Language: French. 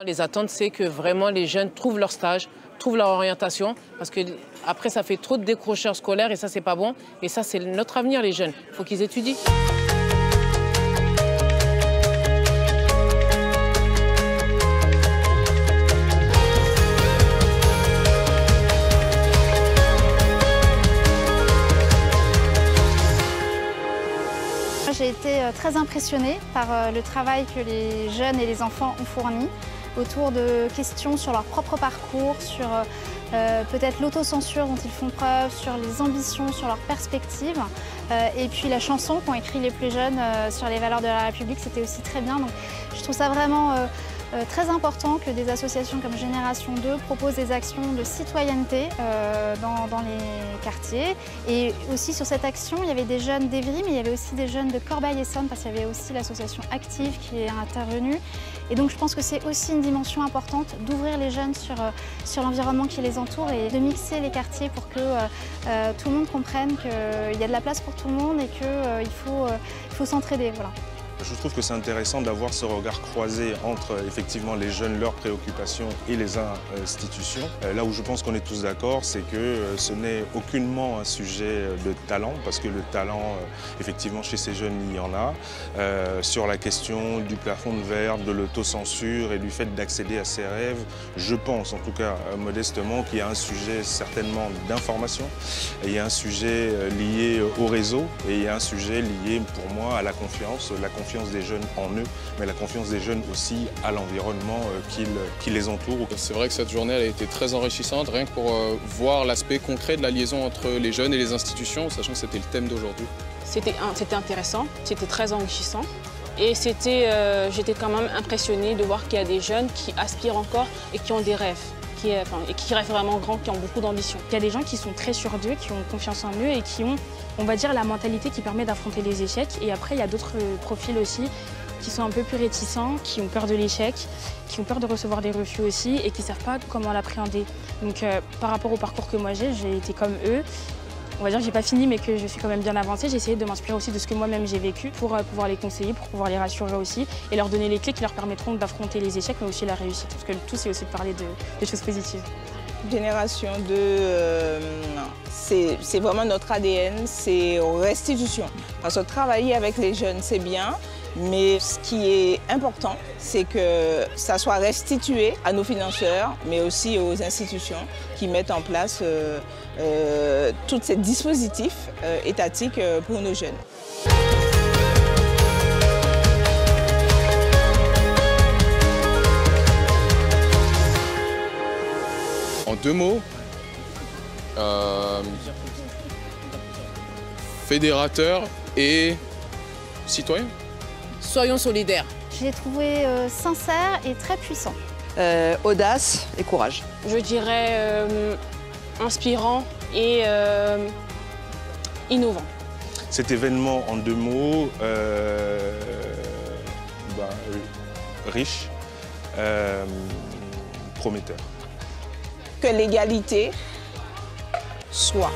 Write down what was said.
Les attentes, c'est que vraiment les jeunes trouvent leur stage, trouvent leur orientation, parce que après ça fait trop de décrocheurs scolaires et ça c'est pas bon. Et ça c'est notre avenir les jeunes, il faut qu'ils étudient. J'ai été très impressionnée par le travail que les jeunes et les enfants ont fourni autour de questions sur leur propre parcours, sur peut-être l'autocensure dont ils font preuve, sur les ambitions, sur leurs perspectives. Et puis la chanson qu'ont écrit les plus jeunes sur les valeurs de la République, c'était aussi très bien. Donc, je trouve ça vraiment très important que des associations comme Génération 2 proposent des actions de citoyenneté dans les quartiers. Et aussi sur cette action, il y avait des jeunes d'Evry, mais il y avait aussi des jeunes de Corbeil-Essonnes, parce qu'il y avait aussi l'association Active qui est intervenue. Et donc je pense que c'est aussi une dimension importante d'ouvrir les jeunes sur l'environnement qui les entoure et de mixer les quartiers pour que tout le monde comprenne qu'il y a de la place pour tout le monde et qu'il faut s'entraider. Voilà. Je trouve que c'est intéressant d'avoir ce regard croisé entre effectivement les jeunes, leurs préoccupations et les institutions. Là où je pense qu'on est tous d'accord, c'est que ce n'est aucunement un sujet de talent, parce que le talent, effectivement, chez ces jeunes, il y en a. Sur la question du plafond de verre, de l'autocensure et du fait d'accéder à ses rêves, je pense, en tout cas modestement, qu'il y a un sujet certainement d'information, il y a un sujet lié au réseau et il y a un sujet lié, pour moi, à la confiance des jeunes en eux, mais la confiance des jeunes aussi à l'environnement qui les entoure. C'est vrai que cette journée elle a été très enrichissante, rien que pour voir l'aspect concret de la liaison entre les jeunes et les institutions, sachant que c'était le thème d'aujourd'hui. C'était intéressant, c'était très enrichissant. Et j'étais quand même impressionnée de voir qu'il y a des jeunes qui aspirent encore et qui ont des rêves. Et qui rêvent vraiment grand, qui ont beaucoup d'ambition. Il y a des gens qui sont très sûrs d'eux, qui ont confiance en eux et qui ont, on va dire, la mentalité qui permet d'affronter les échecs. Et après, il y a d'autres profils aussi qui sont un peu plus réticents, qui ont peur de l'échec, qui ont peur de recevoir des refus aussi et qui ne savent pas comment l'appréhender. Donc par rapport au parcours que moi j'ai été comme eux. On va dire que j'ai pas fini mais que je suis quand même bien avancée. J'ai essayé de m'inspirer aussi de ce que moi-même j'ai vécu pour pouvoir les conseiller, pour pouvoir les rassurer aussi et leur donner les clés qui leur permettront d'affronter les échecs mais aussi la réussite. Parce que le tout c'est aussi de parler des choses positives. Génération 2, c'est vraiment notre ADN, c'est restitution. Parce que travailler avec les jeunes c'est bien, mais ce qui est important, c'est que ça soit restitué à nos financeurs, mais aussi aux institutions qui mettent en place tous ces dispositifs étatiques pour nos jeunes. En deux mots, fédérateur et citoyen. Soyons solidaires. Je l'ai trouvé sincère et très puissant. Audace et courage. Je dirais inspirant et innovant. Cet événement, en deux mots, riche, prometteur. Que l'égalité soit.